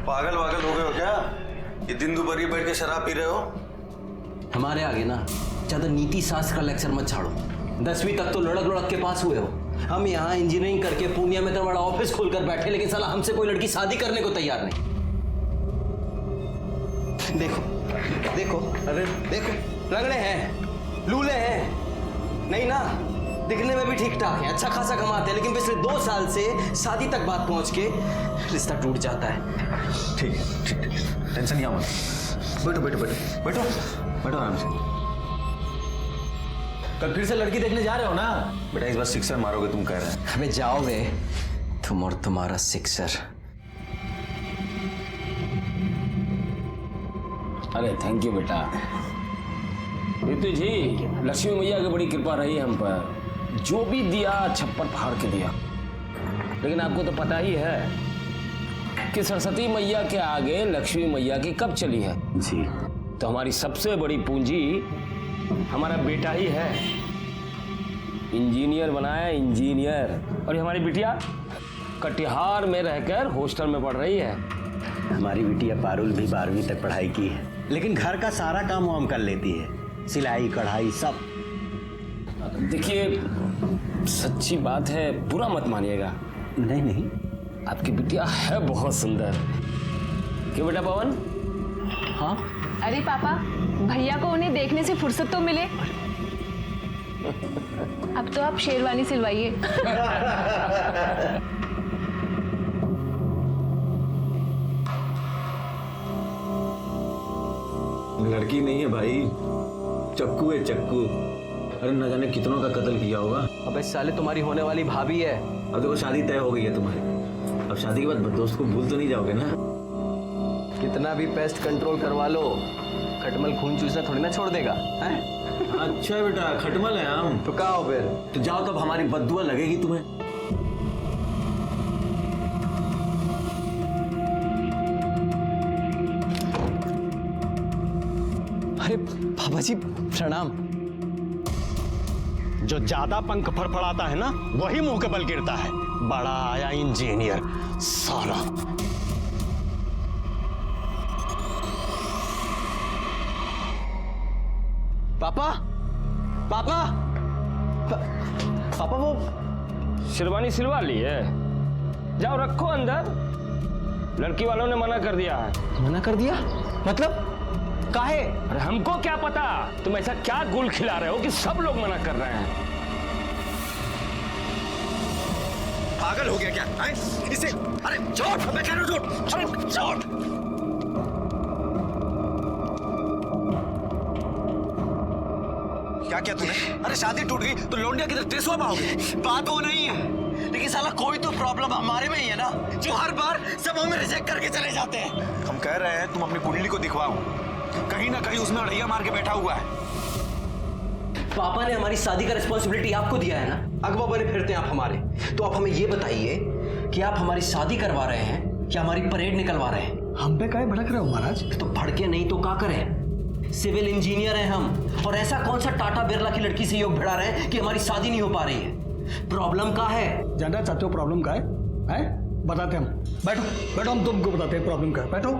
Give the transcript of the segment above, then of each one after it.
पागल वागल हो गए हो क्या? ये दिन दोपहर बैठ के शराब पी रहे हो? हमारे आगे ना ज्यादा नीति शास्त्र का लेक्चर मत छाड़ो। 10वीं तक तो लड़क लड़क के पास हुए हो। हम यहाँ इंजीनियरिंग करके पूर्णिया में तो बड़ा ऑफिस खोलकर बैठे, लेकिन साला हमसे कोई लड़की शादी करने को तैयार नहीं। देखो देखो, अरे देखो, रगड़े हैं, लूले हैं, नहीं ना, दिखने में भी ठीक ठाक है, अच्छा खासा कमाते हैं, लेकिन पिछले 2 साल से शादी तक बात पहुंच के रिश्ता टूट जाता है। ठीक है, ठीक है, टेंशन नहीं मत। बैठो बैठो बैठो बैठो बैठो आराम से। कल फिर से लड़की देखने जा रहे हो ना? बेटा इस बार सिक्सर मारोगे तुम कह रहे हैं। हमें जाओगे तुम और तुम्हारा सिक्सर। अरे थैंक यू बेटा। ऋतु जी, लक्ष्मी मैया की बड़ी कृपा रही हम पर, जो भी दिया छप्पर फाड़ के दिया। लेकिन आपको तो पता ही है कि सरस्वती मैया के आगे लक्ष्मी मैया की कब चली है जी। तो हमारी सबसे बड़ी पूंजी हमारा बेटा ही है। इंजीनियर बनाया, इंजीनियर। और ये हमारी बिटिया कटिहार में रहकर हॉस्टल में पढ़ रही है। हमारी बिटिया पारुल भी 12वीं तक पढ़ाई की है, लेकिन घर का सारा काम वाम कर लेती है, सिलाई कढ़ाई सब। देखिए सच्ची बात है, बुरा मत मानिएगा। नहीं नहीं, आपकी बिटिया है बहुत सुंदर। क्यों बेटा पवन? हाँ अरे पापा, भैया को उन्हें देखने से फुर्सत तो मिले। अब तो आप शेरवानी सिलवाइए। लड़की नहीं है भाई, चक्कू है चक्कू। अरे न जाने कितनों का कत्ल किया होगा। अबे साले, तुम्हारी होने वाली भाभी है। अब देखो शादी तय हो गई है तुम्हारी। अब शादी के बाद दोस्त को भूल तो नहीं जाओगे ना? कितना भी पेस्ट कंट्रोल करवा लो, खटमल खून चूसना थोड़ी ना छोड़ देगा है? अच्छा बेटा, खटमल है हम। तो कहा हो फिर? तो जाओ, तब हमारी बद्दुआ लगेगी तुम्हें। अरे बाबा जी प्रणाम। जो ज्यादा पंख फड़फड़ाता है ना, वही मुंह के बल गिरता है। बड़ा आया इंजीनियर साला। पापा पापा पापा, वो शेरवानी सिलवा ली है? जाओ रखो अंदर। लड़की वालों ने मना कर दिया है। मना कर दिया? मतलब काहे? अरे हमको क्या पता, तुम ऐसा क्या गुल खिला रहे हो कि सब लोग मना कर रहे हैं। पागल हो गया क्या है? इसे अरे छोड़, मैं कह रहा हूं छोड़, अरे छोड़। क्या क्या तूने? अरे शादी टूट गई तो लौंडिया किधर टेसुआ पाओगे? बात वो नहीं है, लेकिन साला कोई तो प्रॉब्लम हमारे में ही है ना, जो हर बार सब हमें रिजेक्ट करके चले जाते हैं। हम कह रहे हैं तुम अपनी कुंडली को दिखवाओ, कहीं ना कहीं उसमें अड़ैया मार के बैठा हुआ है। पापा ने हमारी शादी का रिस्पॉन्सिबिलिटी आपको दिया है ना, अगवा बने फिरते हैं आप हमारे। तो आप हमें ये बताइए कि आप हमारी शादी करवा रहे हैं या हमारी परेड निकलवा रहे हैं? हम पे काहे भड़क रहे हो महाराज? तो भड़के नहीं तो क्या करें? सिविल इंजीनियर हैं हम, और ऐसा कौन सा टाटा बिरला की लड़की से योग भिड़ा रहे हैं कि हमारी शादी नहीं हो पा रही है? प्रॉब्लम क्या है? जानना चाहते हो प्रॉब्लम क्या है? बताते हम। बैठो बैठो, हम तुमको बताते हैं प्रॉब्लम क्या है। बैठो।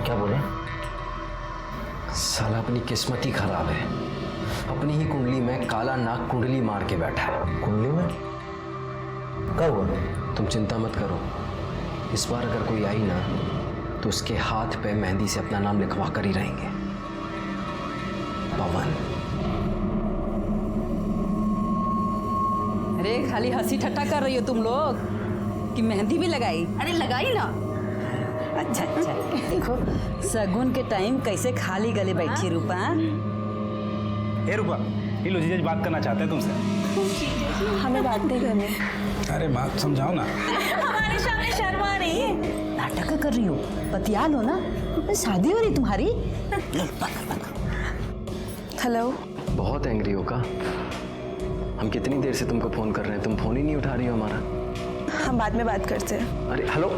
क्या बोले? साला अपनी किस्मत ही खराब है, अपनी ही कुंडली में काला नाग कुंडली मार के बैठा है। कुंडली में क्या हुआ? तुम चिंता मत करो, इस बार अगर कोई आई ना तो उसके हाथ पे मेहंदी से अपना नाम लिखवा कर ही रहेंगे, पवन। अरे खाली हंसी ठट्टा कर रही हो तुम लोग कि मेहंदी भी लगाई? अरे लगाई ना। अच्छा अच्छा, देखो सगुन के टाइम कैसे खाली गले बैठी रूपा। ए रूपा, ये लो जीजा जी बात करना चाहते हैं तुमसे। हमें बात नहीं करनी। अरे बात समझाओ ना। हमारे सामने शर्मा रही है, नाटक कर रही हो, बतिया लो ना, शादी हो रही तुम्हारी। हेलो। बहुत एंग्री हो का? हम कितनी देर से तुमको फोन कर रहे हैं, तुम फोन ही नहीं उठा रही हो हमारा। हम बाद में बात करते हैं। अरे हेलो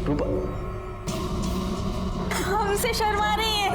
रूपा, हमसे शर्मा रही है।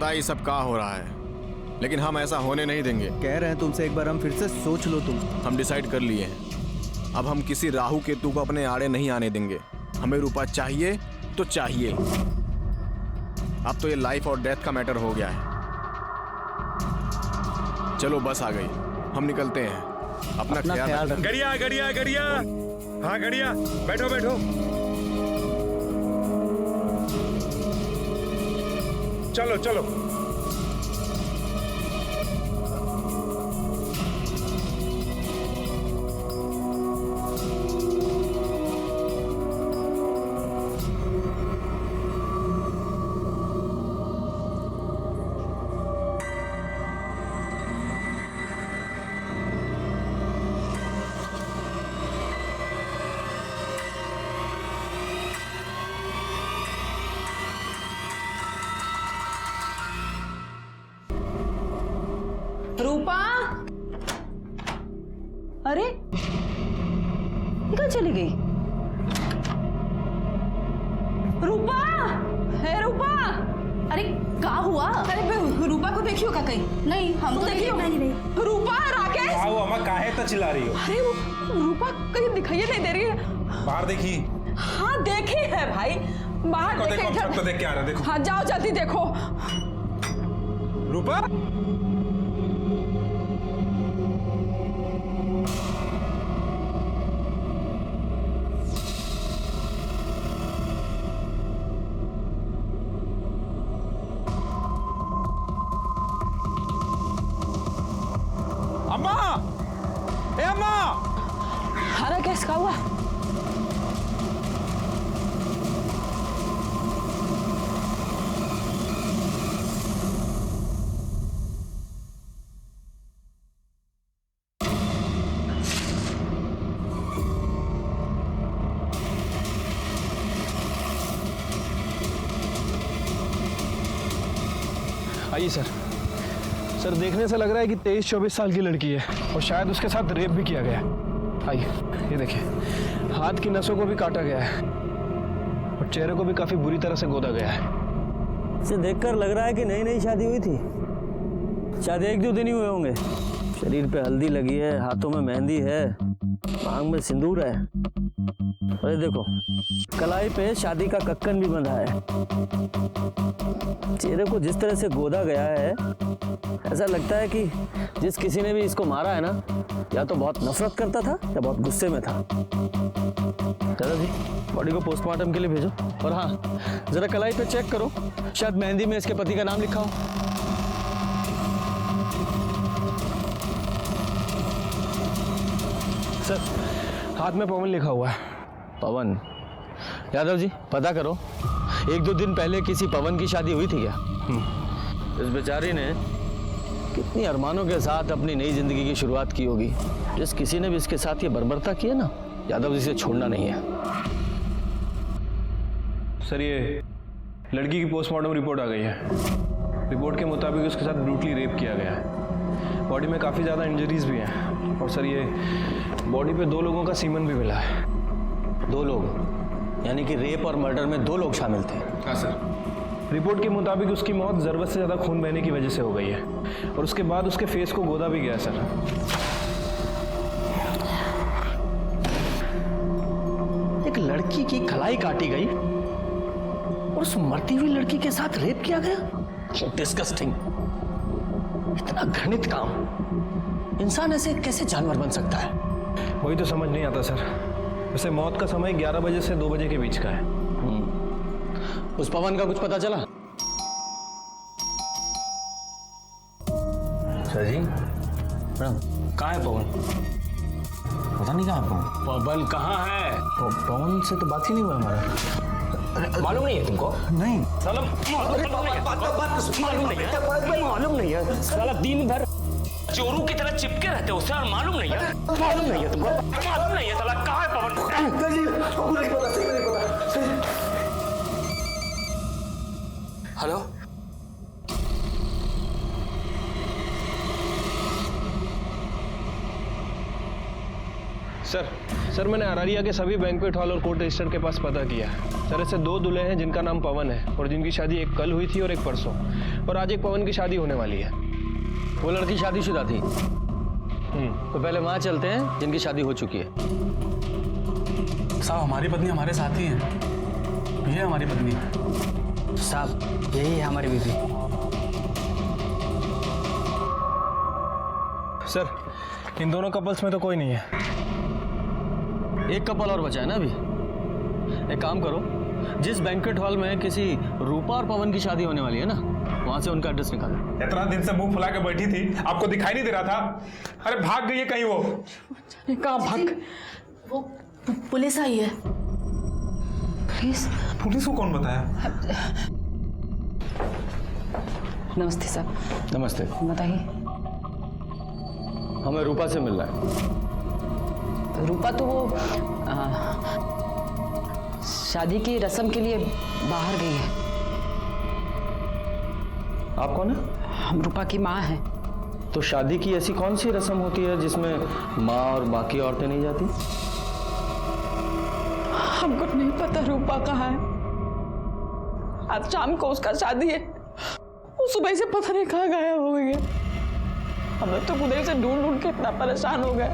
पता ही सब का हो रहा है, लेकिन हम ऐसा होने नहीं देंगे। कह रहे हैं तुमसे एक बार हम फिर से सोच लो तुम। हम डिसाइड कर लिए हैं, अब हम किसी राहु केतु को अपने आड़े नहीं आने देंगे। हमें रूपा चाहिए तो चाहिए। अब तो ये लाइफ और डेथ का मैटर हो गया है। चलो बस आ गई, हम निकलते हैं। अपना ख्याल रख। गड़िया गड़िया गड़िया, हाँ गड़िया, बैठो बैठो। चलो चलो। रूपा, अरे कहाँ चली गई? रूपा, है रूपा। अरे क्या हुआ? अरे रूपा को देखियो का कहीं? नहीं, हम तो देखियो नहीं। रूपा, राकेश। आओ अम्मा, काहे तो चिल्ला रही हो? अरे रूपा कहीं दिखाई नहीं दे रही है। बाहर देखी? हाँ देखी है भाई, बाहर देखो, देखे। हम सब तो देख के आ रहे हैं, देखो। हाँ जाओ जल्दी देखो। रूपा, अम्मा, ए अम्मा। हाँ राकेश, क्या हुआ? आइए सर। सर देखने से लग रहा है कि 23-24 साल की लड़की है और शायद उसके साथ रेप भी किया गया है। आइए, ये देखिए, हाथ की नसों को भी काटा गया है और चेहरे को भी काफी बुरी तरह से गोदा गया है। इसे देखकर लग रहा है कि नई नई शादी हुई थी। शायद 1-2 दिन ही हुए होंगे। शरीर पे हल्दी लगी है, हाथों में मेहंदी है, मांग में सिंदूर है। अरे देखो, कलाई पे शादी का कक्कन भी बंधा है। चेहरे को जिस तरह से गोदा गया है, ऐसा लगता है कि जिस किसी ने भी इसको मारा है ना, या तो बहुत नफरत करता था या बहुत गुस्से में था। दादाजी, बॉडी को पोस्टमार्टम के लिए भेजो। और हाँ, जरा कलाई पे चेक करो, शायद मेहंदी में इसके पति का नाम लिखा हो। सर, हाथ में पवन लिखा हुआ है। पवन? यादव जी, पता करो, 1-2 दिन पहले किसी पवन की शादी हुई थी क्या? इस बेचारी ने कितनी अरमानों के साथ अपनी नई जिंदगी की शुरुआत की होगी। जिस किसी ने भी इसके साथ ये बर्बरता की है ना, यादव जी से छोड़ना नहीं है। सर, ये लड़की की पोस्टमार्टम रिपोर्ट आ गई है। रिपोर्ट के मुताबिक उसके साथ ब्रूटली रेप किया गया है। बॉडी में काफ़ी ज़्यादा इंजरीज भी हैं और सर ये बॉडी पे 2 लोगों का सीमन भी मिला है। 2 लोग? यानी कि रेप और मर्डर में 2 लोग शामिल थे? हाँ सर। रिपोर्ट के मुताबिक उसकी मौत ज़रूरत से ज़्यादा खून बहने की वजह से हो गई है और उसके बाद उसके फेस को गोदा भी गया सर। एक लड़की की कलाई काटी गई और उस मरती हुई लड़की के साथ रेप किया गया? डिस्गस्टिंग। इतना घृणित काम। इंसान ऐसे कैसे जानवर बन सकता है? वही तो समझ नहीं आता सर। वैसे मौत का समय 11 बजे से 2 बजे के बीच का है। उस पवन का कुछ पता चला? सर जी, मैडम, कहाँ है पवन? पता नहीं कहाँ है पवन। पवन कहाँ है? पवन से तो बात ही नहीं हुआ हमारा। मालूम नहीं है तुमको? नहीं। साला मालूम नहीं है। साला दिन भर चोरू की तरह चिपके रहते हो उससे और मालूम नहीं है? मालूम नहीं है तुमको? मालूम नहीं है साला कहाँ है पवन? हेलो, सर मैंने अरारिया के सभी बैंक्वेट हॉल और कोर्ट रजिस्टर के पास पता किया है। सर ऐसे 2 दूल्हे हैं जिनका नाम पवन है और जिनकी शादी एक कल हुई थी और एक परसों, और आज एक पवन की शादी होने वाली है। वो लड़की शादीशुदा थी। तो पहले वहां चलते हैं जिनकी शादी हो चुकी है। साहब हमारी पत्नी हमारे साथ ही है, ये हमारी पत्नी। साहब यही है हमारी बीवी। सर इन दोनों कपल्स में तो कोई नहीं है। एक कपल और बचा है ना अभी। एक काम करो, जिस बैंक्वेट हॉल में किसी रूपा और पवन की शादी होने वाली है ना, वहां से उनका एड्रेस निकालो। इतना दिन से मुंह फुला के बैठी थी, आपको दिखाई नहीं दे रहा था? अरे भाग गई है कहीं वो। कहाँ भाग? वो पुलिस आई है। पुलिस को कौन बताया? नमस्ते साहब। नमस्ते। बताइए। हमें रूपा से मिलना है। रूपा तो वो शादी की रस्म के लिए बाहर गई है। आप कौन है? हम रूपा की माँ हैं। तो शादी की ऐसी कौन सी रस्म होती है जिसमें माँ और बाकी औरतें नहीं जाती? हमको नहीं पता रूपा कहाँ है। आज शाम को उसका शादी है, वो सुबह से पता नहीं कहाँ गायब हो गई है। हम लोग तो उधर से ढूंढ ढूंढ के इतना परेशान हो गए,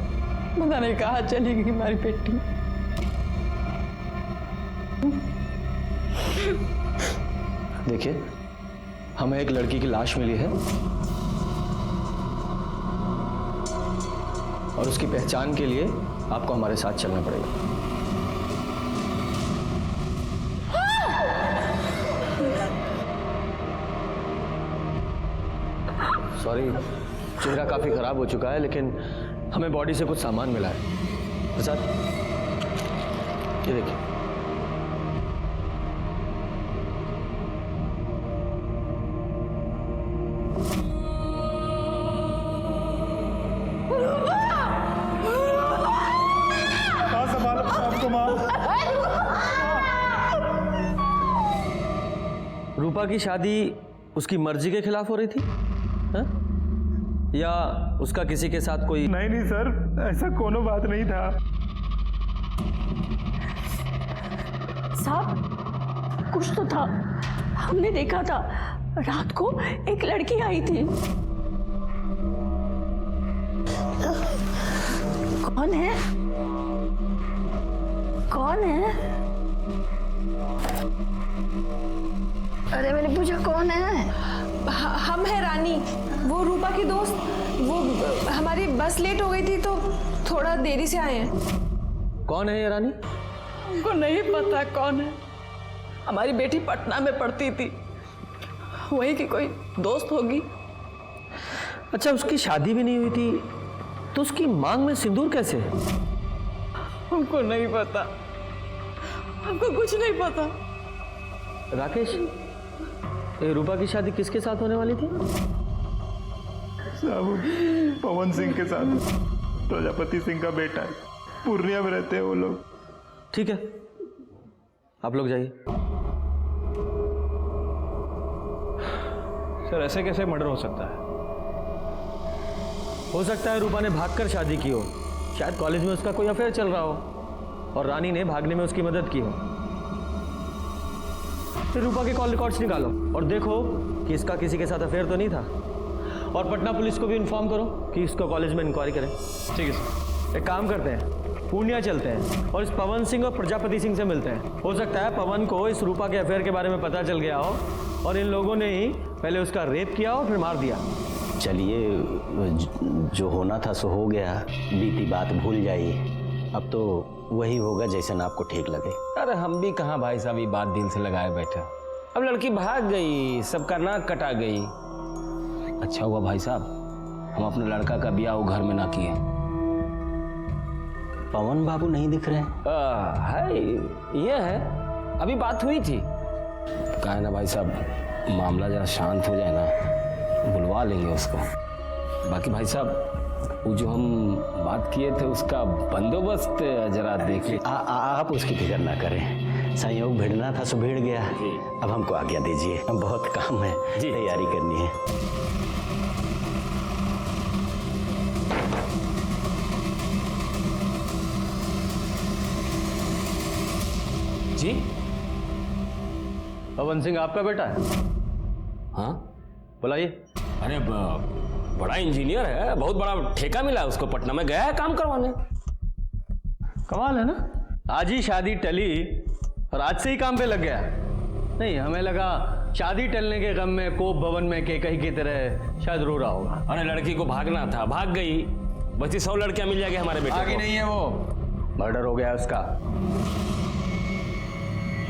पता नहीं कहाँ चली गई हमारी बेटी। देखिए, हमें एक लड़की की लाश मिली है और उसकी पहचान के लिए आपको हमारे साथ चलना पड़ेगा। सॉरी, चेहरा काफी खराब हो चुका है, लेकिन हमें बॉडी से कुछ सामान मिला है। प्रसाद, ये देखिए। रूपा की शादी उसकी मर्जी के खिलाफ हो रही थी हा? या उसका किसी के साथ कोई? नहीं सर, ऐसा कोनो बात नहीं था। साहब कुछ तो था, हमने देखा था रात को एक लड़की आई थी। कौन है? कौन है? अरे मैंने पूछा कौन है? हम है रानी, वो रूपा की दोस्त। वो हमारी बस लेट हो गई थी तो थोड़ा देरी से आए हैं। कौन है ये रानी? हमको नहीं पता कौन है। हमारी बेटी पटना में पढ़ती थी, वहीं की कोई दोस्त होगी। अच्छा, उसकी शादी भी नहीं हुई थी तो उसकी मांग में सिंदूर कैसे है? हमको नहीं पता, हमको कुछ नहीं पता। राकेश, ये रूपा की शादी किसके साथ होने वाली थी? साहब, पवन सिंह के साथ। प्रजापति सिंह का बेटा है, पूर्णिया में रहते हैं वो लोग। ठीक है, आप लोग जाइए। सर ऐसे कैसे मर्डर हो सकता है? हो सकता है रूपा ने भागकर शादी की हो, शायद कॉलेज में उसका कोई अफेयर चल रहा हो और रानी ने भागने में उसकी मदद की हो। फिर रूपा के कॉल रिकॉर्ड्स निकालो और देखो कि इसका किसी के साथ अफेयर तो नहीं था, और पटना पुलिस को भी इन्फॉर्म करो कि इसको कॉलेज में इंक्वायरी करें। ठीक है सर। एक काम करते हैं, पूर्णिया चलते हैं और इस पवन सिंह और प्रजापति सिंह से मिलते हैं। हो सकता है पवन को इस रूपा के अफेयर के बारे में पता चल गया हो और इन लोगों ने ही पहले उसका रेप किया और फिर मार दिया। चलिए, जो होना था सो हो गया, बीती बात भूल जाइए। अब तो वही होगा जैसा आपको ठीक लगे। अरे हम भी कहाँ भाई साहब ये बात दिल से लगाए बैठे। अब लड़की भाग गई, सबका नाक कटा गई। अच्छा हुआ भाई साहब हम अपने लड़का का ब्याह वो घर में ना किए। पवन बाबू नहीं दिख रहे? है, ये है, अभी बात हुई थी। कहा है ना भाई साहब, मामला जरा शांत हो जाए ना, बुलवा लेंगे उसको। बाकी भाई साहब वो जो हम बात किए थे उसका बंदोबस्त जरा देख लीजिए। आप उसकी फिक्र ना करें, संयोग भिड़ना था सो भिड़ गया। अब हमको आज्ञा दीजिए, बहुत काम है, तैयारी करनी है। जी, पवन सिंह आपका बेटा है? हाँ बुलाइए। अरे बड़ा इंजीनियर है, बहुत बड़ा ठेका मिला है उसको, पटना में गया है काम करवाने। कमाल है ना, आज ही शादी टली और आज से ही काम पे लग गया। नहीं, हमें लगा शादी टलने के गम में कोप भवन में केकई की तरह शायद रो रहा होगा। अरे लड़की को भागना था, भाग गई। बची 100 लड़कियां मिल जाएगी हमारे बेटे आगे को। नहीं है वो, मर्डर हो गया उसका।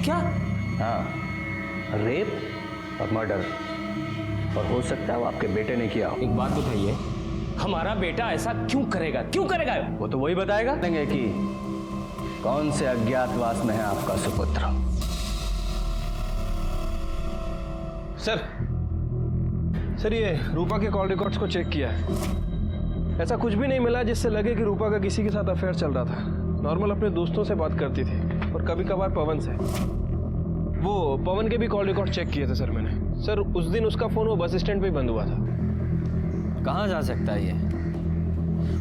क्या? हाँ, रेप और मर्डर, और हो सकता है वो आपके बेटे ने किया हो। एक बात बताइए, हमारा बेटा ऐसा क्यों करेगा? क्यों करेगा? वो तो वही बताएगा देंगे कि कौन से अज्ञातवास में है आपका सुपुत्र। सर ये रूपा के कॉल रिकॉर्ड्स को चेक किया है, ऐसा कुछ भी नहीं मिला जिससे लगे कि रूपा का किसी के साथ अफेयर चल रहा था। नॉर्मल अपने दोस्तों से बात करती थी और कभी कभार पवन से। वो पवन के भी कॉल रिकॉर्ड चेक किए थे सर मैंने। सर उस दिन उसका फोन वो बस स्टैंड पे ही बंद हुआ था। कहाँ जा सकता है ये?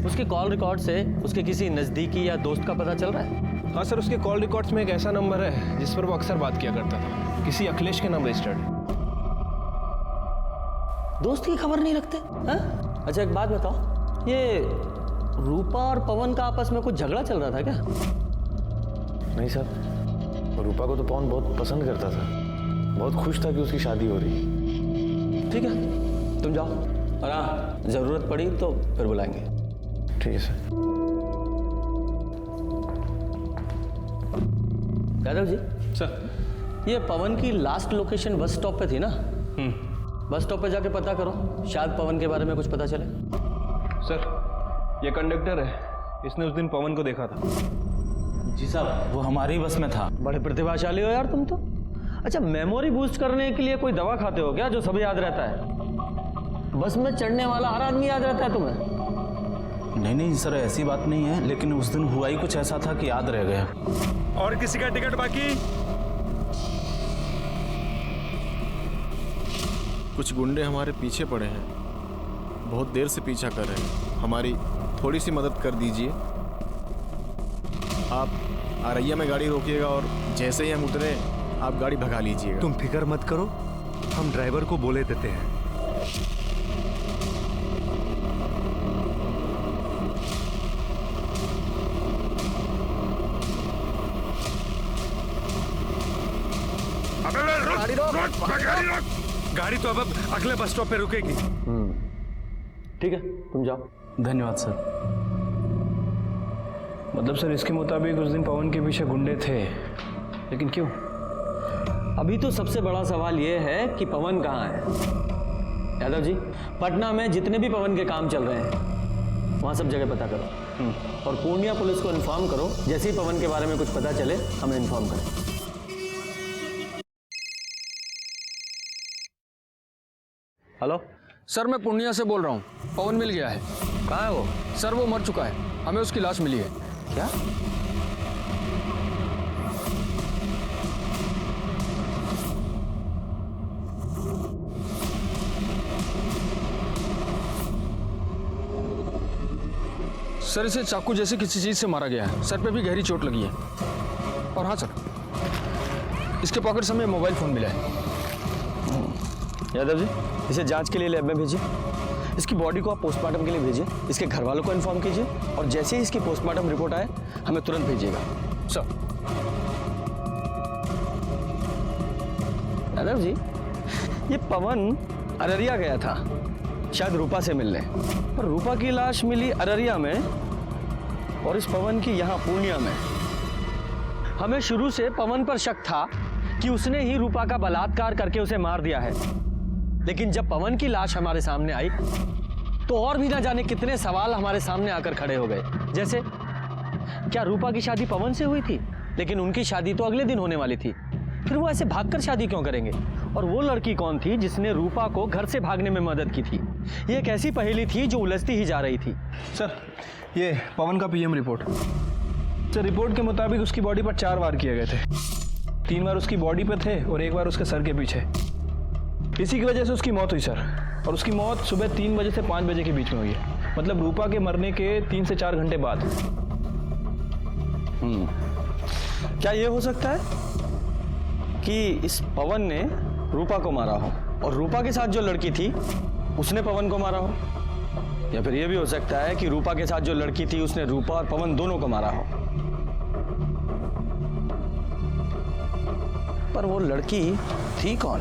उसके कॉल रिकॉर्ड से उसके किसी नजदीकी या दोस्त का पता चल रहा है? हाँ सर, उसके कॉल रिकॉर्ड्स में एक ऐसा नंबर है जिस पर वो अक्सर बात किया करता था, किसी अखिलेश के नाम रजिस्टर्ड है। दोस्त की खबर नहीं रखते हैं? अच्छा एक बात बताओ, ये रूपा और पवन का आपस में कुछ झगड़ा चल रहा था क्या? नहीं सर, रूपा को तो पवन बहुत पसंद करता था, बहुत खुश था कि उसकी शादी हो रही। ठीक है, तुम जाओ, और हाँ जरूरत पड़ी तो फिर बुलाएंगे। ठीक है सर। यादव जी सर, ये पवन की लास्ट लोकेशन बस स्टॉप पे थी ना? बस स्टॉप पे जाके पता करो, शायद पवन के बारे में कुछ पता चले। सर ये कंडक्टर है, इसने उस दिन पवन को देखा था। जी साहब, वो हमारी बस में था। बड़े प्रतिभाशाली हो यार तुम तो। अच्छा, मेमोरी बूस्ट करने के लिए कोई दवा खाते हो क्या जो सब याद रहता है? बस में चढ़ने वाला हर आदमी याद रहता है तुम्हें? नहीं सर, ऐसी बात नहीं है, लेकिन उस दिन हुआ ही कुछ ऐसा था कि याद रह गया। और किसी का टिकट बाकी? कुछ गुंडे हमारे पीछे पड़े हैं, बहुत देर से पीछा कर रहे हैं, हमारी थोड़ी सी मदद कर दीजिए। आप आरैया में गाड़ी रोकिएगा और जैसे ही हम उतरे आप गाड़ी भगा लीजिएगा। तुम फिक्र मत करो, हम ड्राइवर को बोले देते हैं। गाड़ी तो अब अगले बस स्टॉप पे रुकेगी। ठीक है, तुम जाओ। धन्यवाद सर। मतलब सर इसके मुताबिक उस दिन पवन के पीछे गुंडे थे, लेकिन क्यों? अभी तो सबसे बड़ा सवाल यह है कि पवन कहाँ है। यादव जी, पटना में जितने भी पवन के काम चल रहे हैं वहाँ सब जगह पता करो, और पूर्णिया पुलिस को इन्फॉर्म करो, जैसे ही पवन के बारे में कुछ पता चले हमें इन्फॉर्म करें। हेलो सर, मैं पूर्णिया से बोल रहा हूँ। पवन मिल गया है। कहाँ है वो? सर वो मर चुका है, हमें उसकी लाश मिली है। क्या? सर इसे चाकू जैसे किसी चीज से मारा गया है, सर पे भी गहरी चोट लगी है। और हाँ सर, इसके पॉकेट से हमें मोबाइल फोन मिला है। यादव जी, इसे जांच के लिए लैब में भेजिए। इसकी बॉडी को आप पोस्टमार्टम के लिए भेजिए, इसके घर वालों को इन्फॉर्म कीजिए, और जैसे ही इसकी पोस्टमार्टम रिपोर्ट आए हमें तुरंत भेजिएगा। सर। यादव जी, ये पवन अररिया गया था शायद रूपा से मिलने, पर रूपा की लाश मिली अररिया में और इस पवन की यहाँ पूर्णिया में। हमें शुरू से पवन पर शक था कि उसने ही रूपा का बलात्कार करके उसे मार दिया है, लेकिन जब पवन की लाश हमारे सामने आई तो और भी ना जाने कितने सवाल हमारे सामने आकर खड़े हो गए। जैसे, क्या रूपा की शादी पवन से हुई थी? लेकिन उनकी शादी तो अगले दिन होने वाली थी, फिर वो ऐसे भागकर शादी क्यों करेंगे? और वो लड़की कौन थी जिसने रूपा को घर से भागने में मदद की थी? ये एक ऐसी पहेली थी जो उलझती ही जा रही थी। सर ये पवन का पीएम रिपोर्ट। सर रिपोर्ट के मुताबिक उसकी बॉडी पर 4 वार किए गए थे, 3 बार उसकी बॉडी पे थे और 1 बार उसके सर के पीछे। इसी की वजह से उसकी मौत हुई सर, और उसकी मौत सुबह 3 बजे से 5 बजे के बीच में हुई है, मतलब रूपा के मरने के 3 से 4 घंटे बाद। क्या ये हो सकता है कि इस पवन ने रूपा को मारा हो और रूपा के साथ जो लड़की थी उसने पवन को मारा हो, या फिर यह भी हो सकता है कि रूपा के साथ जो लड़की थी उसने रूपा और पवन दोनों को मारा हो। पर वो लड़की थी कौन?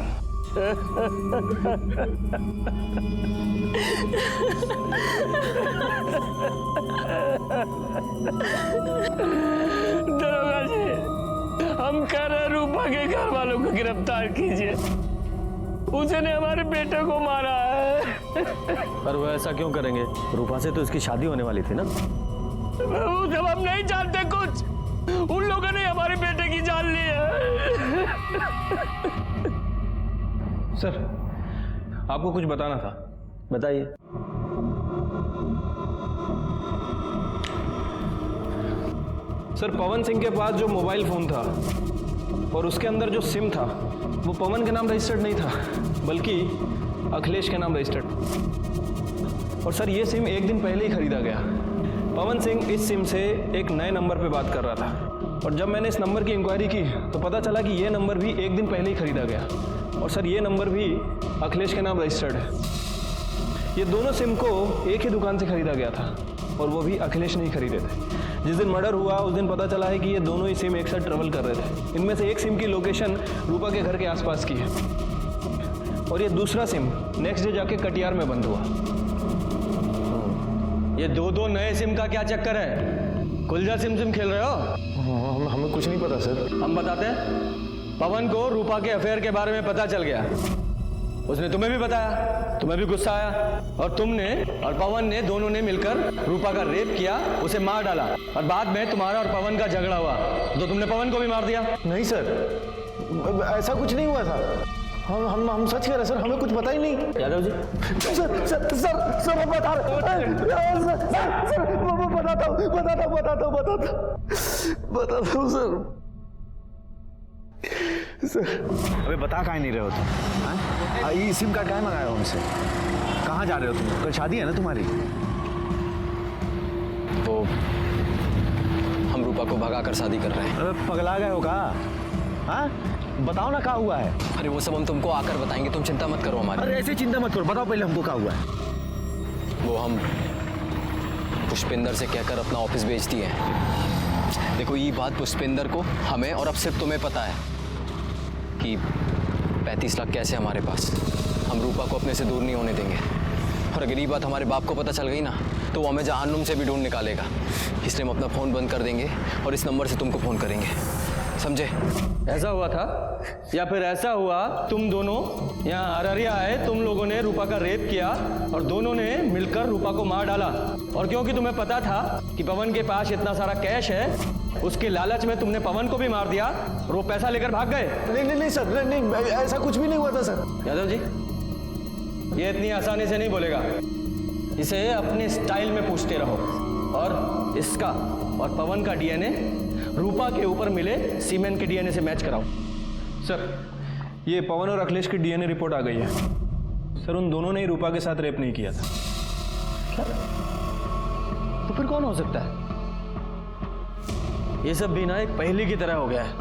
दरोगा जी, हम कह रहे रूपा के घर वालों को गिरफ्तार कीजिए, उसने हमारे बेटे को मारा है। पर वो ऐसा क्यों करेंगे? रूपा से तो इसकी शादी होने वाली थी ना। वो जब हम नहीं जानते कुछ, उन लोगों ने हमारे बेटे की जान ली है। सर, आपको कुछ बताना था। बताइए। सर, पवन सिंह के पास जो मोबाइल फोन था और उसके अंदर जो सिम था वो पवन के नाम रजिस्टर्ड नहीं था, बल्कि अखिलेश के नाम रजिस्टर्ड। और सर, ये सिम एक दिन पहले ही खरीदा गया। पवन सिंह इस सिम से एक नए नंबर पे बात कर रहा था, और जब मैंने इस नंबर की इंक्वायरी की तो पता चला कि ये नंबर भी एक दिन पहले ही खरीदा गया। और सर, ये नंबर भी अखिलेश के नाम रजिस्टर्ड है। ये दोनों सिम को एक ही दुकान से खरीदा गया था, और वो भी अखिलेश नहीं खरीदे थे। जिस दिन मर्डर हुआ उस दिन पता चला है कि ये दोनों ही सिम एक साथ ट्रेवल कर रहे थे। इनमें से एक सिम की लोकेशन रूपा के घर के आसपास की है, और ये दूसरा सिम नेक्स्ट डे जाके कटियार में बंद हुआ। ये दो नए सिम का क्या चक्कर है? कुलजा सिम खेल रहे हो? हमें कुछ नहीं पता सर। हम बताते हैं। पवन को रूपा के अफेयर के बारे में पता चल गया, उसने तुम्हें भी बताया, तुम्हें भी गुस्सा आया, और तुमने और पवन ने दोनों ने मिलकर रूपा का रेप किया, उसे मार डाला, और बाद में तुम्हारा और पवन का झगड़ा हुआ तो तुमने पवन को भी मार दिया। नहीं सर, ऐसा कुछ नहीं हुआ था। हम सच कह रहे सर, हमें कुछ पता ही नहीं। यादव जी, सर मैं बता रहा हूँ सर। अबे बता काहे नहीं रहे हो तुम? ये सिम कार्ड काहे मंगाया हो हमसे? कहाँ जा रहे हो तुम? कल शादी है ना तुम्हारी? वो हम रूपा को भगाकर शादी कर रहे हैं। अबे पगला गए हो का? हाँ, बताओ ना क्या हुआ है। अरे वो सब हम तुमको आकर बताएंगे, तुम चिंता मत करो हमारी। अरे ऐसे चिंता मत करो, बताओ पहले हमको क्या हुआ है। वो हम पुष्पिंदर से कहकर अपना ऑफिस बेच दिए। देखो, ये बात पुष्पिंदर को, हमें और अब सिर्फ तुम्हें पता है कि 35 लाख कैसे हमारे पास। हम रूपा को अपने से दूर नहीं होने देंगे, और अगर ये बात हमारे बाप को पता चल गई ना तो वो हमें जहन्नुम से भी ढूंढ निकालेगा। इसलिए हम अपना फ़ोन बंद कर देंगे और इस नंबर से तुमको फ़ोन करेंगे, समझे? ऐसा हुआ था, या फिर ऐसा हुआ तुम दोनों यहाँ अररिया आए, तुम लोगों ने रूपा का रेप किया और दोनों ने मिलकर रूपा को मार डाला, और क्योंकि तुम्हें पता था कि पवन के पास इतना सारा कैश है, उसके लालच में तुमने पवन को भी मार दिया और वो पैसा लेकर भाग गए। नहीं सर, नहीं, ऐसा कुछ भी नहीं हुआ था सर। यादव जी, ये इतनी आसानी से नहीं बोलेगा, इसे अपने स्टाइल में पूछते रहो, और इसका और पवन का डीएनए रूपा के ऊपर मिले सीमेंट के डीएनए से मैच कराओ। सर, ये पवन और अखिलेश की डीएनए रिपोर्ट आ गई है। सर, उन दोनों ने ही रूपा के साथ रेप नहीं किया था। क्या? तो फिर कौन हो सकता है? ये सब भी ना एक पहेली की तरह हो गया है।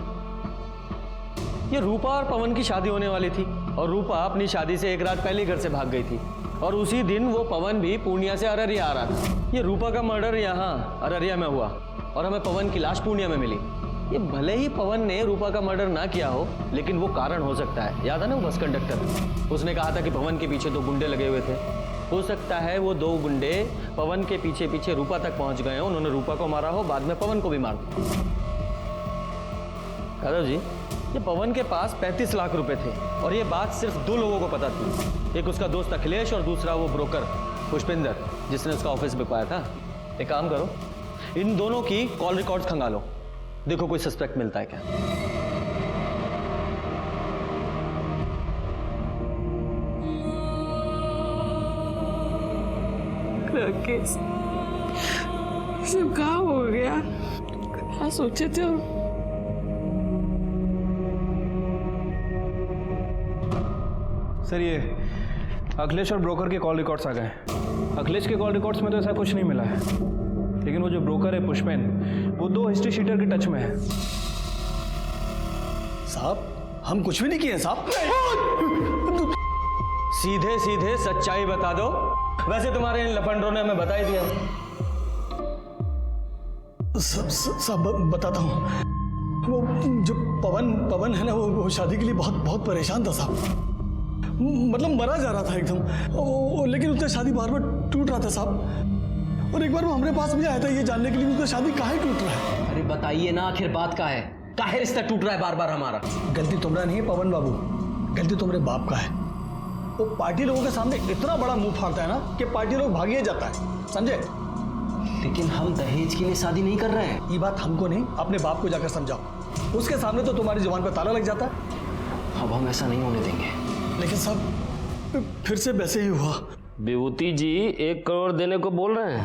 ये रूपा और पवन की शादी होने वाली थी, और रूपा अपनी शादी से एक रात पहले घर से भाग गई थी, और उसी दिन वो पवन भी पूर्णिया से अररिया आ रहा था। ये रूपा का मर्डर यहाँ अररिया में हुआ, और हमें पवन की लाश पूर्णिया में मिली। ये भले ही पवन ने रूपा का मर्डर ना किया हो, लेकिन वो कारण हो सकता है। याद है ना वो बस कंडक्टर, उसने कहा था कि पवन के पीछे 2 गुंडे लगे हुए थे। हो सकता है वो 2 गुंडे पवन के पीछे पीछे रूपा तक पहुंच गए हो, उन्होंने रूपा को मारा हो, बाद में पवन को भी मार दिया। यादव जी, ये पवन के पास 35 लाख रुपए थे, और ये बात सिर्फ 2 लोगों को पता थी। एक उसका दोस्त अखिलेश, और दूसरा वो ब्रोकर पुष्पिंदर, जिसने उसका ऑफिस बिकवाया था। एक काम करो, इन दोनों की कॉल रिकॉर्ड्स खंगालो, देखो कोई सस्पेक्ट मिलता है क्या। राकेश, सब कहाँ हो गया? क्या सोचे थे? सर, ये अखिलेश और ब्रोकर के कॉल रिकॉर्ड्स आ गए। अखिलेश के कॉल रिकॉर्ड्स में तो ऐसा कुछ नहीं मिला है, लेकिन वो जो ब्रोकर है पुष्पेन, वो 2 हिस्ट्री शीटर के टच में है। साहब, हम कुछ भी नहीं किए साहब। सीधे सीधे सच्चाई बता दो। वैसे तुम्हारे इन लफंडरों ने हमें बता ही दिया। सब बताता हूँ। वो जो पवन है ना, वो शादी के लिए बहुत बहुत परेशान था साहब। मतलब मरा जा रहा था एकदम। लेकिन उसका शादी बार बार टूट रहा था साहब। और एक बार वो हमारे पास भी आया था ये जानने के लिए उसका शादी काहे टूट रहा है। अरे बताइए ना, आखिर बात का है, काहे रिश्ता टूट रहा है बार बार हमारा? गलती तुम्हारा नहीं है पवन बाबू, गलती तुम्हारे बाप का है। वो पार्टी लोगों के सामने इतना बड़ा मुंह फाड़ता है ना कि पार्टी लोग भागिए जाता है, समझे? लेकिन हम दहेज के लिए शादी नहीं कर रहे हैं। ये बात हमको नहीं, अपने बाप को जाकर समझाओ। उसके सामने तो तुम्हारी जुबान पर ताला लग जाता है। अब हम ऐसा नहीं होने देंगे। लेकिन सब फिर से वैसे ही हुआ। विभूति जी 1 करोड़ देने को बोल रहे हैं।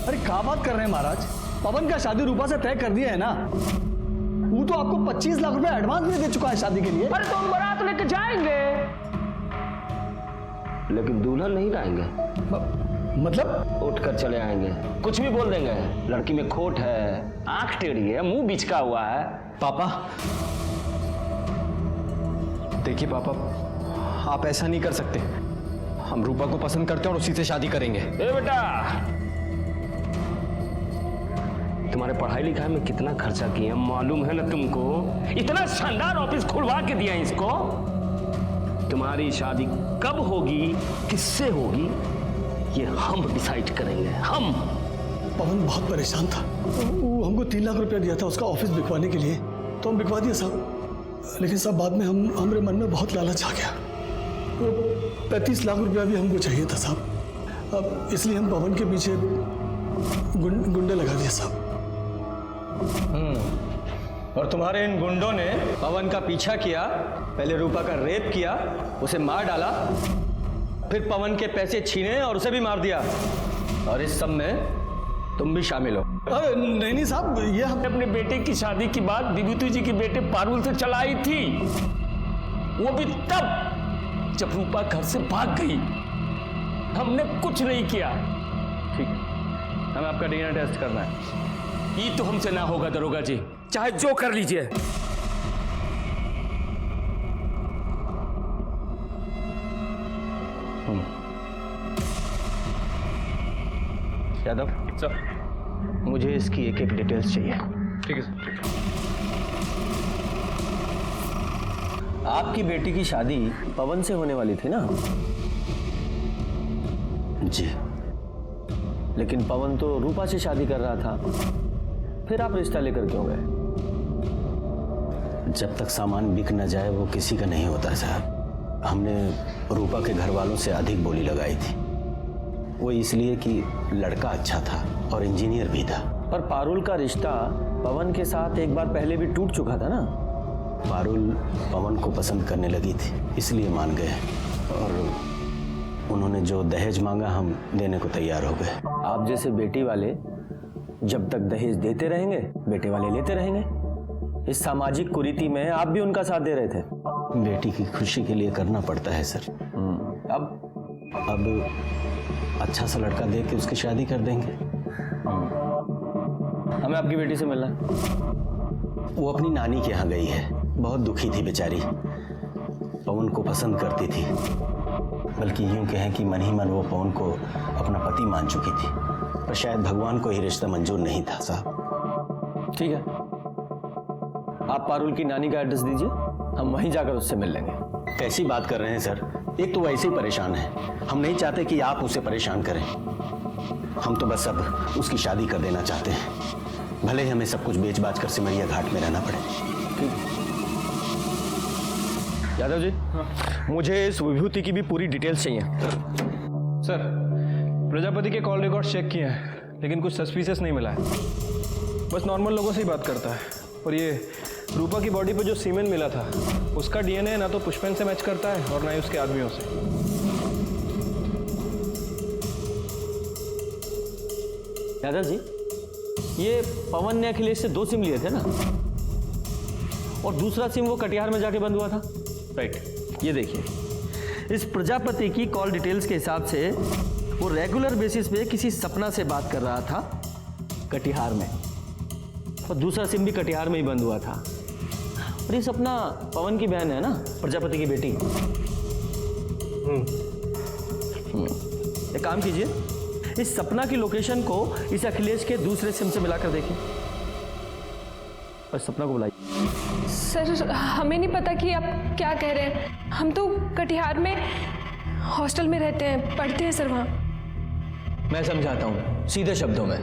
अरे क्या बात कर रहे हैं महाराज? पवन का शादी रूपा से तय कर दिया है ना। वो तो आपको 25 लाख रुपए एडवांस भी दे चुका है शादी के लिए। अरे तो हम बारात लेके जाएंगे, लेकिन दुल्हन नहीं लाएंगे। मतलब उठ कर चले आएंगे, कुछ भी बोल देंगे। लड़की में खोट है, आंख टेढ़ी है, मुंह बिचका हुआ है। पापा देखिए पापा, आप ऐसा नहीं कर सकते। हम रूपा को पसंद करते हैं और उसी से शादी करेंगे। ए बेटा, तुम्हारे पढ़ाई लिखाई में कितना खर्चा किए मालूम है ना तुमको? इतना शानदार ऑफिस खुलवा के दिया इसको। तुम्हारी शादी कब होगी, किससे होगी, ये हम डिसाइड करेंगे। हम। पवन बहुत परेशान था। वो हमको 3 लाख रुपया दिया था उसका ऑफिस बिकवाने के लिए, तो हम बिकवा दिया साहब। लेकिन सब बाद में हमारे मन में बहुत लालच आ गया। 35 लाख रुपया भी हमको चाहिए था साहब। अब इसलिए हम पवन के पीछे गुंडे लगा दिए साहब। और तुम्हारे इन गुंडों ने पवन का पीछा किया, पहले रूपा का रेप किया, उसे मार डाला, फिर पवन के पैसे छीने और उसे भी मार दिया। और इस सब में तुम भी शामिल हो। अरे नहीं साहब, ये हम अपने बेटे की शादी की बात विभूति जी के बेटे पारुल से चलाई थी, वो भी तब जब रूपा घर से भाग गई। हमने कुछ नहीं किया। ठीक, हमें आपका डीएनए टेस्ट करना है। ये तो हमसे ना होगा दरोगा जी, चाहे जो कर लीजिए। यादव सर, मुझे इसकी एक एक डिटेल्स चाहिए। ठीक है सर। आपकी बेटी की शादी पवन से होने वाली थी ना? जी। लेकिन पवन तो रूपा से शादी कर रहा था, फिर आप रिश्ता लेकर क्यों गए? जब तक सामान बिक न जाए वो किसी का नहीं होता साहब। हमने रूपा के घर वालों से अधिक बोली लगाई थी, वो इसलिए कि लड़का अच्छा था और इंजीनियर भी था। पर पारुल का रिश्ता पवन के साथ एक बार पहले भी टूट चुका था ना? पारुल पवन को पसंद करने लगी थी, इसलिए मान गए। और उन्होंने जो दहेज मांगा हम देने को तैयार हो गए। आप जैसे बेटी वाले जब तक दहेज देते रहेंगे, बेटे वाले लेते रहेंगे। इस सामाजिक कुरीति में आप भी उनका साथ दे रहे थे। बेटी की खुशी के लिए करना पड़ता है सर। अब अच्छा सा लड़का देख के उसकी शादी कर देंगे। हमें आपकी बेटी से मिलना है। वो अपनी नानी के यहाँ गई है, बहुत दुखी थी बेचारी। पवन को पसंद करती थी, बल्कि यूं कहें कि मन ही मन वो पवन को अपना पति मान चुकी थी, पर शायद भगवान को ही रिश्ता मंजूर नहीं था साहब। ठीक है, आप पारुल की नानी का एड्रेस दीजिए, हम वहीं जाकर उससे मिल लेंगे। कैसी बात कर रहे हैं सर? एक तो वैसे ही परेशान है, हम नहीं चाहते कि आप उसे परेशान करें। हम तो बस अब उसकी शादी कर देना चाहते हैं, भले ही हमें सब कुछ बेच बाच कर सिमरिया घाट में रहना पड़े। यादव जी, मुझे इस विभूति की भी पूरी डिटेल्स चाहिए। सर, प्रजापति के कॉल रिकॉर्ड चेक किए हैं, लेकिन कुछ सस्पिशियस नहीं मिला है। बस नॉर्मल लोगों से ही बात करता है। और ये रूपा की बॉडी पे जो सीमेन मिला था, उसका डीएनए ना तो पुष्पेन से मैच करता है और ना ही उसके आदमियों से। यादव जी, ये पवन ने अखिलेश से 2 सिम लिए थे ना, और दूसरा सिम वो कटिहार में जाके बंद हुआ था। राइट, ये देखिए, इस प्रजापति की कॉल डिटेल्स के हिसाब से वो रेगुलर बेसिस पे किसी सपना से बात कर रहा था कटिहार में, और दूसरा सिम भी कटिहार में ही बंद हुआ था। और ये सपना पवन की बहन है ना, प्रजापति की बेटी। एक काम कीजिए, इस सपना की लोकेशन को इस अखिलेश के दूसरे सिम से मिलाकर देखिए और सपना को बुलाइए। सर हमें नहीं पता कि आप क्या कह रहे हैं। हम तो कटिहार में हॉस्टल में रहते हैं, पढ़ते हैं सर वहाँ। मैं समझाता हूँ सीधे शब्दों में।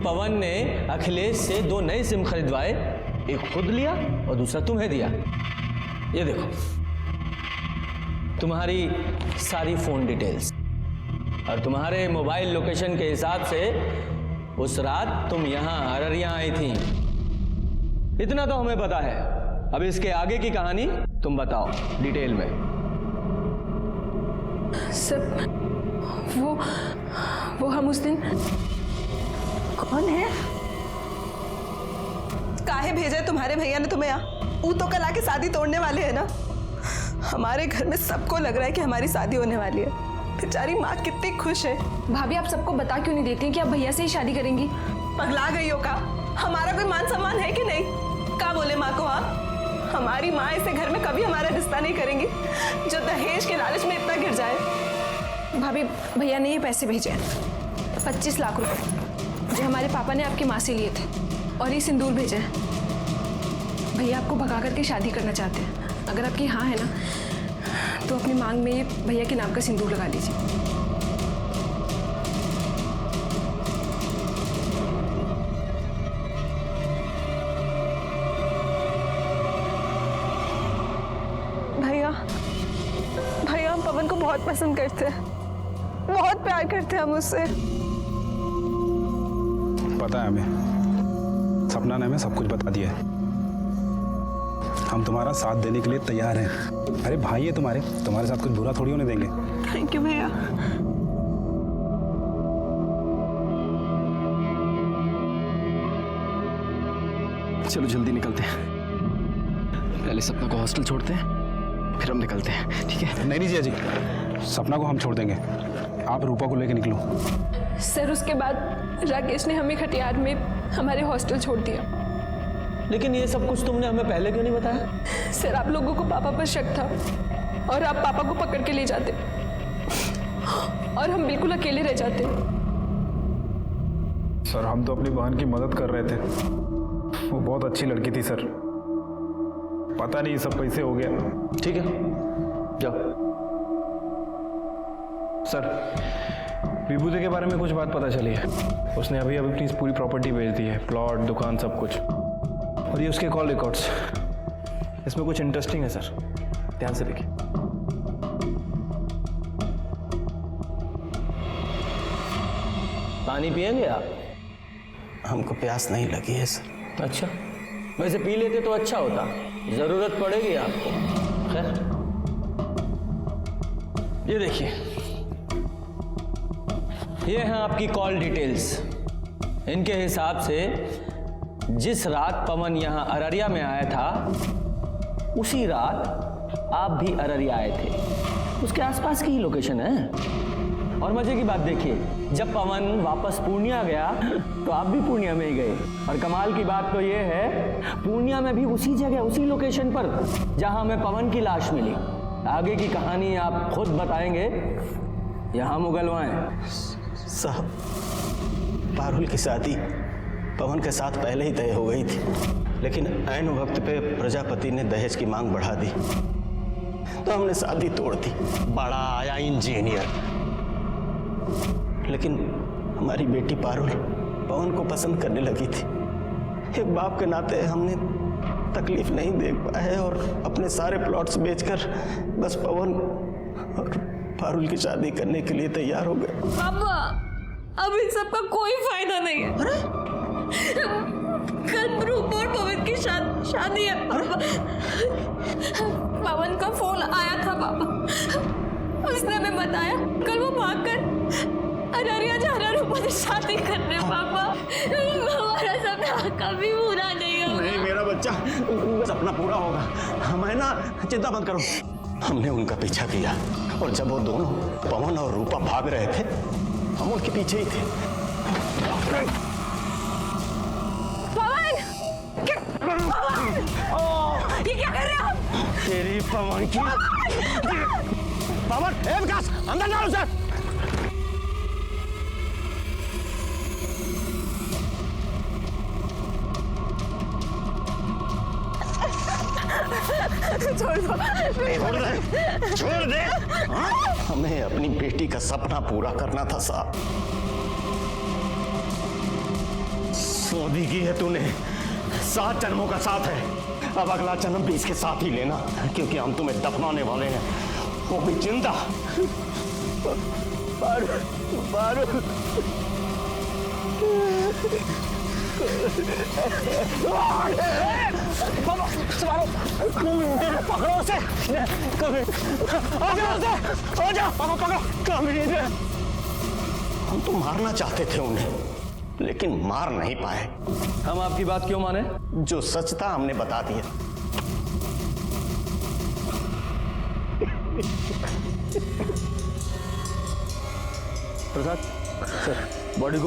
पवन ने अखिलेश से 2 नए सिम खरीदवाए, एक खुद लिया और दूसरा तुम्हें दिया। ये देखो तुम्हारी सारी फोन डिटेल्स और तुम्हारे मोबाइल लोकेशन के हिसाब से उस रात तुम यहाँ अररिया आई थी। इतना तो हमें पता है, अब इसके आगे की कहानी तुम बताओ डिटेल में। सर वो हम उस दिन। कौन है? काहे भेजा है तुम्हारे भैया ने तुम्हें यहाँ? वो तो कल आके शादी तोड़ने वाले हैं ना। हमारे घर में सबको लग रहा है कि हमारी शादी होने वाली है। बेचारी माँ कितनी खुश है। भाभी आप सबको बता क्यों नहीं देती कि आप भैया से ही शादी करेंगी? पगला गई हो का? हमारा कोई मान सम्मान है कि नहीं? क्या बोले माँ को? हाँ, हमारी माँ ऐसे घर में कभी हमारा रिश्ता नहीं करेंगी जो दहेज के लालच में इतना गिर जाए। भाभी भैया ने ये पैसे भेजे हैं, 25 लाख रुपए, जो हमारे पापा ने आपकी माँ से लिए थे, और ये सिंदूर भेजा है। भैया आपको भगा करके शादी करना चाहते हैं। अगर आपकी हाँ है ना, तो अपनी मांग में ये भैया के नाम का सिंदूर लगा लीजिए। भैया हम पवन को बहुत पसंद करते हैं, बहुत प्यार करते हैं हम उससे। पता है हमें, सपना ने हमें सब कुछ बता दिया है। हम तुम्हारा साथ देने के लिए तैयार हैं। अरे भाई है तुम्हारे साथ कुछ बुरा थोड़ी होने देंगे। थैंक यू भैया। चलो जल्दी निकलते हैं, पहले सपना को हॉस्टल छोड़ते हैं, फिर हम निकलते हैं, ठीक है? नहीं जिया जी, सपना को हम छोड़ देंगे, आप रूपा को लेके निकलो। सर उसके बाद राकेश ने हमें खटियार में हमारे हॉस्टल छोड़ दिया। लेकिन ये सब कुछ तुमने हमें पहले क्यों नहीं बताया? सर आप लोगों को पापा पर शक था और आप पापा को पकड़ के ले जाते और हम बिल्कुल अकेले रह जाते। सर हम तो अपनी बहन की मदद कर रहे थे, वो बहुत अच्छी लड़की थी सर, पता नहीं सब कैसे हो गया। ठीक है जाओ। सर विभूति के बारे में कुछ बात पता चली है, उसने अभी अपनी पूरी प्रॉपर्टी बेच दी है, प्लॉट, दुकान, सब कुछ। और ये उसके कॉल रिकॉर्ड्स, इसमें कुछ इंटरेस्टिंग है सर, ध्यान से देखिए। पानी पिएंगे आप? हमको प्यास नहीं लगी है सर। अच्छा, वैसे पी लेते तो अच्छा होता, जरूरत पड़ेगी आपको। खैर ये देखिए, ये हैं आपकी कॉल डिटेल्स। इनके हिसाब से जिस रात पवन यहाँ अररिया में आया था, उसी रात आप भी अररिया आए थे। उसके आसपास की ही लोकेशन है। और मजे की बात देखिए, जब पवन वापस पूर्णिया गया तो आप भी पूर्णिया में ही गए। और कमाल की बात तो ये है, पूर्णिया में भी उसी जगह, उसी लोकेशन पर जहां हमें पवन की लाश मिली। आगे की कहानी आप खुद बताएंगे, यहां मुगलवाएं। साहब, पारुल की शादी पवन के साथ पहले ही तय हो गई थी, लेकिन ऐन वक्त पे प्रजापति ने दहेज की मांग बढ़ा दी तो हमने शादी तोड़ दी। बड़ा आया इंजीनियर, लेकिन हमारी बेटी पारुल पवन को पसंद करने लगी थी। एक बाप के नाते हमने तकलीफ नहीं देख पाए और अपने सारे प्लॉट्स बेचकर बस पवन और पारुल की शादी करने के लिए तैयार हो गए। पापा, अब इन सब का कोई फायदा नहीं है। कल रूपा और पवन की शादी है पापा। पवन का फोन आया था पापा, उसने हमें बताया कल वो भागकर अररिया जा रहा रूपा से शादी करने। पापा हमारा सपना कभी पूरा नहीं होगा। नहीं मेरा बच्चा, सपना पूरा होगा, हमें ना चिंता मत करो। हमने उनका पीछा किया और जब वो दोनों पवन और रूपा भाग रहे थे, हम उनके पीछे ही थे। पवन! तेरी पवन की पवन, ए विकास, अंदर डालो सर। छोड़ दो, छोड़ दे, छोड़ दे। हमें अपनी बेटी का सपना पूरा करना था साहब। शादी की है तूने, 7 जन्मों का साथ है। अब अगला जन्म भी इसके साथ ही लेना, क्योंकि हम तुम्हें दफनाने वाले हैं, वो भी जिंदा। पकड़ो उसे, हम तो मारना चाहते थे उन्हें, लेकिन मार नहीं पाए। हम आपकी बात क्यों माने? जो सच था हमने बता दिया। प्रसाद सर, बॉडी को